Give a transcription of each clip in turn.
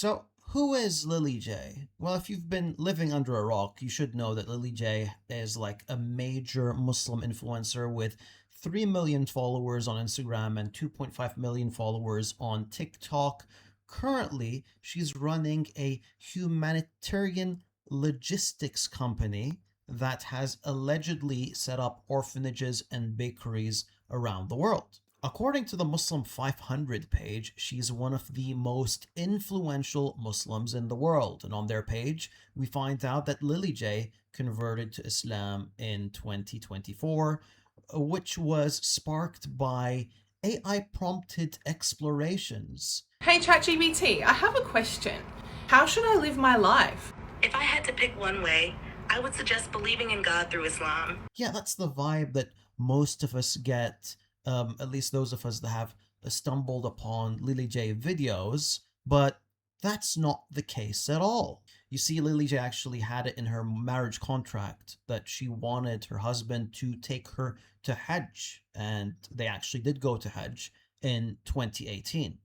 So, who is Lily J? Well, if you've been living under a rock, you should know that Lily J is like a major Muslim influencer with 3 million followers on Instagram and 2.5 million followers on TikTok. Currently, she's running a humanitarian logistics company that has allegedly set up orphanages and bakeries around the world. According to the Muslim 500 page, she's one of the most influential Muslims in the world. And on their page, we find out that Lily J converted to Islam in 2024, which was sparked by AI prompted explorations. Hey ChatGPT, I have a question. How should I live my life? If I had to pick one way, I would suggest believing in God through Islam. Yeah, that's the vibe that most of us get, at least those of us that have stumbled upon Lily J videos, but that's not the case at all. You see, Lily J actually had it in her marriage contract that she wanted her husband to take her to Hajj, and they actually did go to Hajj in 2018.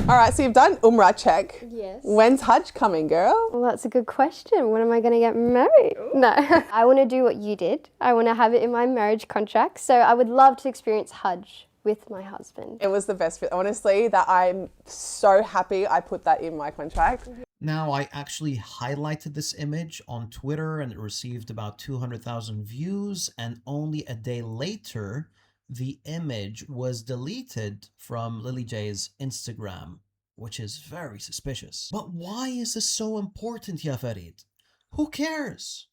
All right, so you've done Umrah check. Yes. When's Hajj coming, girl? Well, that's a good question. When am I going to get married? No. I want to do what you did. I want to have it in my marriage contract. So I would love to experience Hajj with my husband. It was the best fit, honestly, that I'm so happy I put that in my contract. Now, I actually highlighted this image on Twitter and it received about 200,000 views, and only a day later, the image was deleted from Lily J's Instagram, which is very suspicious. But why is this so important, ya Farid? Who cares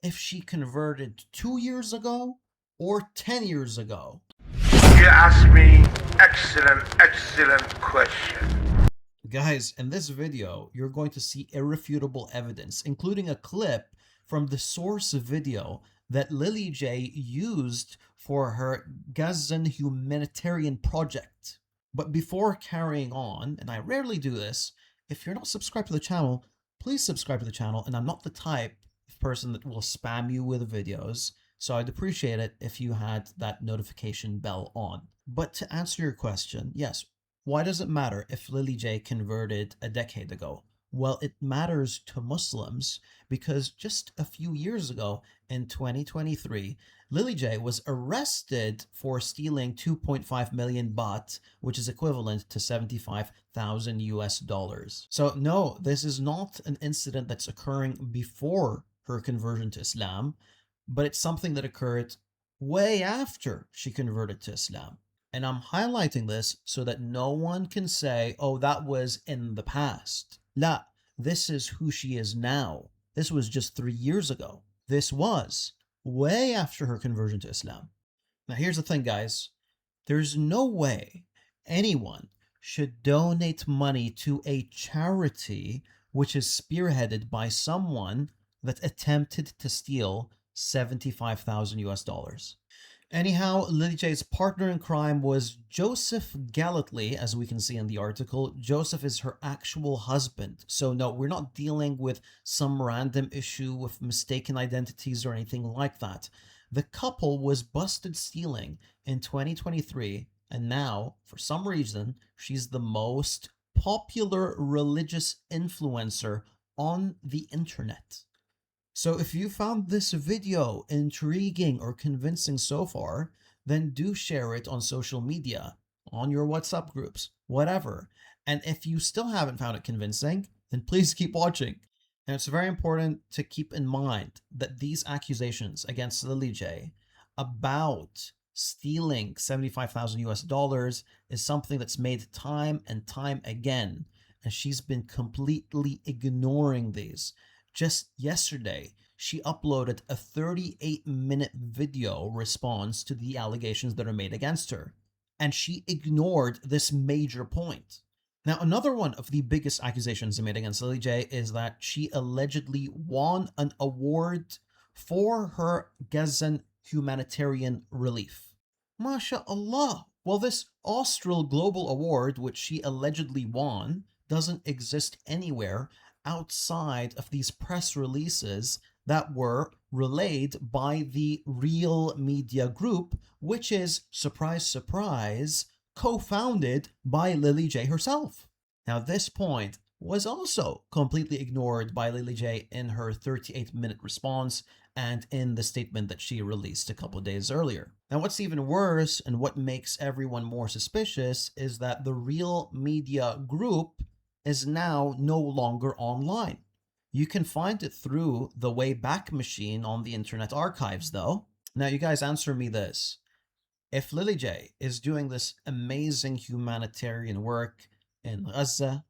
if she converted 2 years ago or 10 years ago? You asked me excellent question. Guys, in this video, you're going to see irrefutable evidence, including a clip from the source video that Lily J used for her Gazan humanitarian project. But before carrying on, and I rarely do this, if you're not subscribed to the channel, please subscribe to the channel, and I'm not the type of person that will spam you with videos, so I'd appreciate it if you had that notification bell on. But to answer your question, yes, why does it matter if Lily J converted a decade ago? Well, it matters to Muslims because just a few years ago, in 2023, Lily J was arrested for stealing 2.5 million baht, which is equivalent to 75,000 US dollars. So no, this is not an incident that's occurring before her conversion to Islam, but it's something that occurred way after she converted to Islam. And I'm highlighting this so that no one can say, oh, that was in the past. La, this is who she is now. This was just 3 years ago. This was way after her conversion to Islam. Now, here's the thing, guys. There's no way anyone should donate money to a charity which is spearheaded by someone that attempted to steal 75,000 US dollars. Anyhow, Lily J's partner in crime was Joseph Gallatly, as we can see in the article. Joseph is her actual husband. So no, we're not dealing with some random issue with mistaken identities or anything like that. The couple was busted stealing in 2023, and now, for some reason, she's the most popular religious influencer on the internet. So if you found this video intriguing or convincing so far, then do share it on social media, on your WhatsApp groups, whatever. And if you still haven't found it convincing, then please keep watching. And it's very important to keep in mind that these accusations against Lily J about stealing 75,000 US dollars is something that's made time and time again. And she's been completely ignoring these. Just yesterday, she uploaded a 38-minute video response to the allegations that are made against her, and she ignored this major point. Now, another one of the biggest accusations made against Lily J is that she allegedly won an award for her Gazan humanitarian relief. MashaAllah. Well, this Austral Global Award, which she allegedly won, doesn't exist anywhere outside of these press releases that were relayed by the Real Media Group, which is, surprise, surprise, co-founded by Lily J herself. Now, this point was also completely ignored by Lily J in her 38-minute response and in the statement that she released a couple days earlier. Now, what's even worse and what makes everyone more suspicious is that the Real Media Group is now no longer online. You can find it through the Wayback Machine on the Internet Archives, though. Now, you guys answer me this. If Lily J is doing this amazing humanitarian work in Gaza,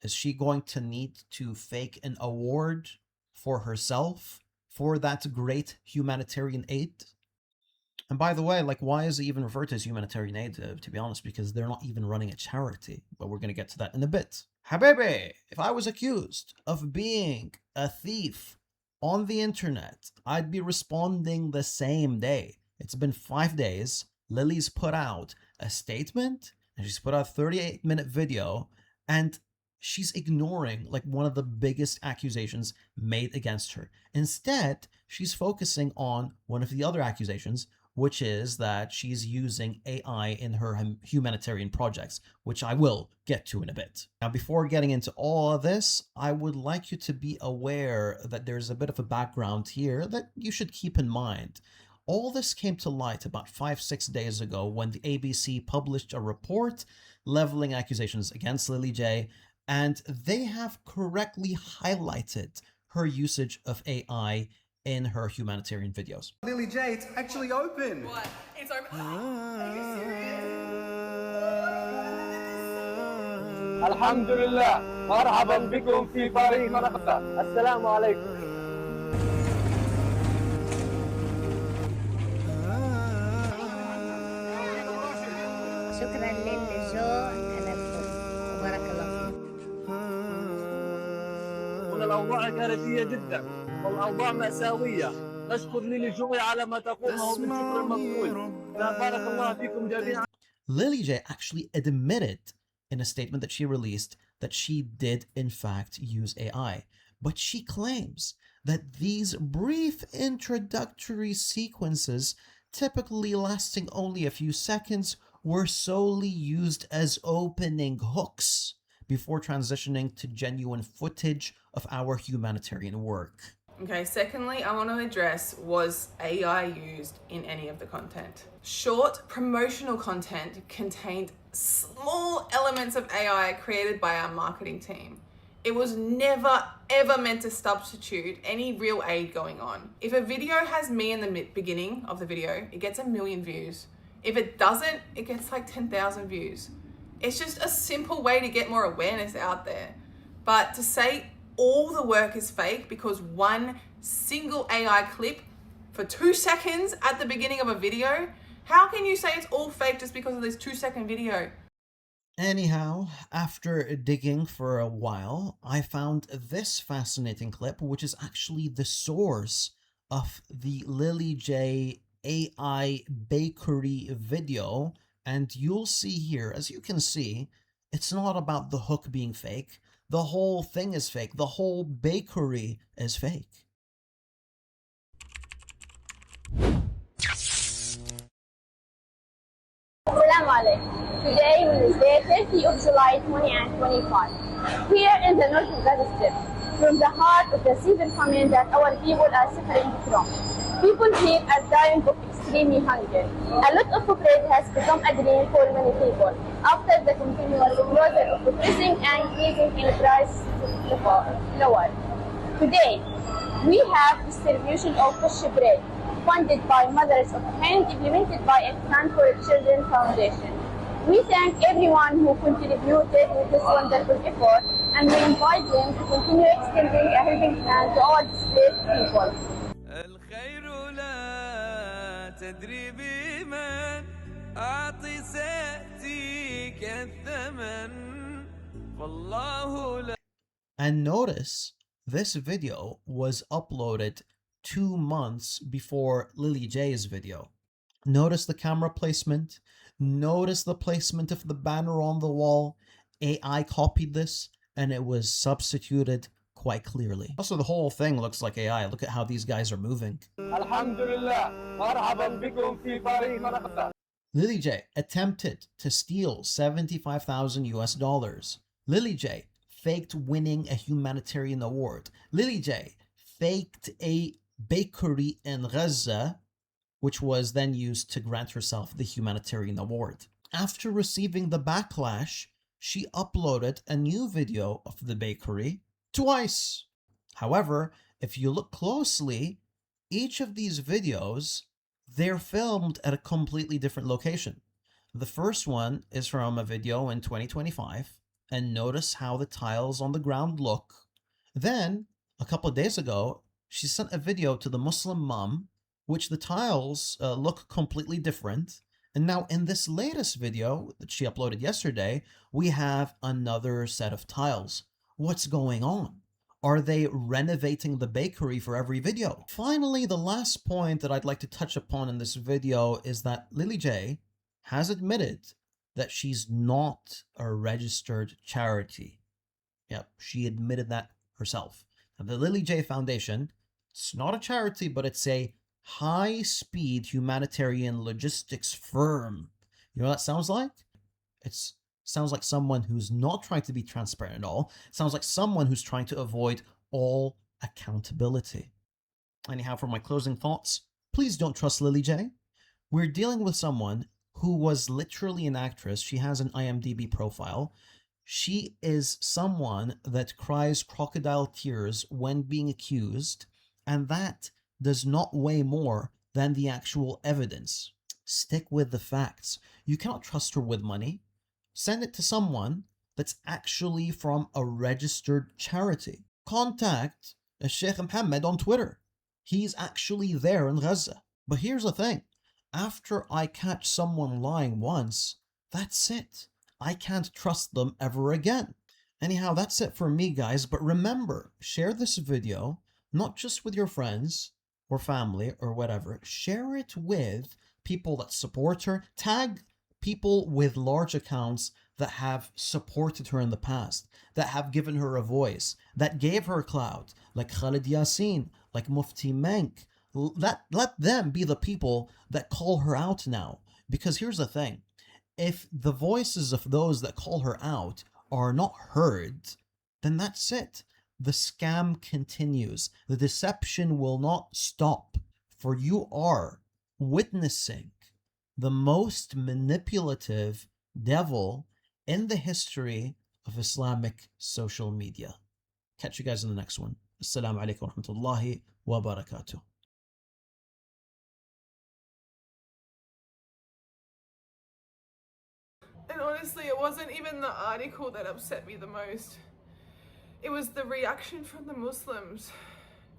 is she going to need to fake an award for herself for that great humanitarian aid? And by the way, like, why is it even referred to as humanitarian aid, to be honest? Because they're not even running a charity. But we're going to get to that in a bit. Habibi, if I was accused of being a thief on the internet, I'd be responding the same day. It's been 5 days. Lily's put out a statement, and she's put out a 38-minute video, and she's ignoring like one of the biggest accusations made against her. Instead, she's focusing on one of the other accusations, which is that she's using AI in her humanitarian projects, which I will get to in a bit. Now, before getting into all of this, I would like you to be aware that there's a bit of a background here that you should keep in mind. All this came to light about 5-6 days ago when the ABC published a report leveling accusations against Lily J, and they have correctly highlighted her usage of AI in her humanitarian videos. Lily J, it's actually open. What? It's open. Are you serious? الحمد لله مرحبا بكم في فريق غزة السلام عليكم شكرا للجوع لكم وبارك الله فيكم. هنا الأوضاع كارثية جدا والأوضاع مأساوية. نشكر ليلي جوي على ما تقومه من شكر المقبول. بارك الله فيكم جميعا. Lily J actually admitted in a statement that she released that she did in fact use AI, but she claims that these brief introductory sequences, typically lasting only a few seconds, were solely used as opening hooks before transitioning to genuine footage of our humanitarian work. Okay, secondly, I want to address, was AI used in any of the content? Short promotional content contained small elements of AI created by our marketing team. It was never ever meant to substitute any real aid going on. If a video has me in the beginning of the video, it gets 1 million views. If it doesn't, it gets like 10,000 views. It's just a simple way to get more awareness out there. But to say all the work is fake because one single AI clip for 2 seconds at the beginning of a video, how can you say it's all fake just because of this 2-second video? Anyhow, after digging for a while, I found this fascinating clip, which is actually the source of the Lily J AI bakery video. And you'll see here, as you can see, it's not about the hook being fake. The whole thing is fake. The whole bakery is fake. Assalamu alaikum. Today, Wednesday, 30th of July 2025. Here in the north of Gaza Strip, from the heart of the severe famine that our people are suffering from. People here are dying of extreme hunger. A lot of bread has become a dream for many people after the continuous closure of the pricing and increasing in price lower. Today, we have distribution of fresh bread funded by Mothers of Hand, implemented by a Stand for Children Foundation. We thank everyone who contributed with this wonderful effort, and we invite them to continue extending a helping hand to all displaced people. الخير لا تدري بمن أعطي سأتيك الثمن والله لا. And notice, this video was uploaded 2 months before Lily J's video. Notice the camera placement. Notice the placement of the banner on the wall. AI copied this, and it was substituted quite clearly. Also, the whole thing looks like AI. Look at how these guys are moving. Lily J attempted to steal $75,000 US. Lily J faked winning a humanitarian award. Lily J faked a bakery in Gaza, which was then used to grant herself the humanitarian award. After receiving the backlash, she uploaded a new video of the bakery twice. However, if you look closely, each of these videos, they're filmed at a completely different location. The first one is from a video in 2025, and notice how the tiles on the ground look. Then, a couple of days ago, she sent a video to the Muslim mom, which the tiles look completely different. And now in this latest video that she uploaded yesterday, we have another set of tiles. What's going on? Are they renovating the bakery for every video? Finally, the last point that I'd like to touch upon in this video is that Lily J has admitted that she's not a registered charity. Yep, she admitted that herself. Now, the Lily J Foundation, it's not a charity, but it's a high-speed humanitarian logistics firm. You know what that sounds like? It sounds like someone who's not trying to be transparent at all. It sounds like someone who's trying to avoid all accountability. Anyhow, for my closing thoughts, please don't trust Lily J. We're dealing with someone who was literally an actress. She has an IMDb profile. She is someone that cries crocodile tears when being accused, and that does not weigh more than the actual evidence. Stick with the facts. You cannot trust her with money. Send it to someone that's actually from a registered charity. Contact Sheikh Mohammed on Twitter. He's actually there in Gaza. But here's the thing. After I catch someone lying once, that's it. I can't trust them ever again. Anyhow, that's it for me, guys. But remember, share this video, not just with your friends or family or whatever. Share it with people that support her. Tag people with large accounts that have supported her in the past, that have given her a voice, that gave her clout, like Khalid Yasin, like Mufti Menk. Let them be the people that call her out now. Because here's the thing. If the voices of those that call her out are not heard, then that's it. The scam continues. The deception will not stop. For you are witnessing the most manipulative devil in the history of Islamic social media. Catch you guys in the next one. Assalamu alaikum wa rahmatullahi wa barakatuh. And honestly, it wasn't even the article that upset me the most. It was the reaction from the Muslims.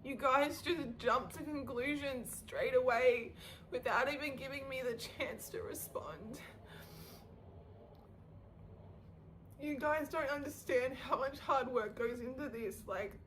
You guys just jumped to conclusions straight away without even giving me the chance to respond. You guys don't understand how much hard work goes into this. Like,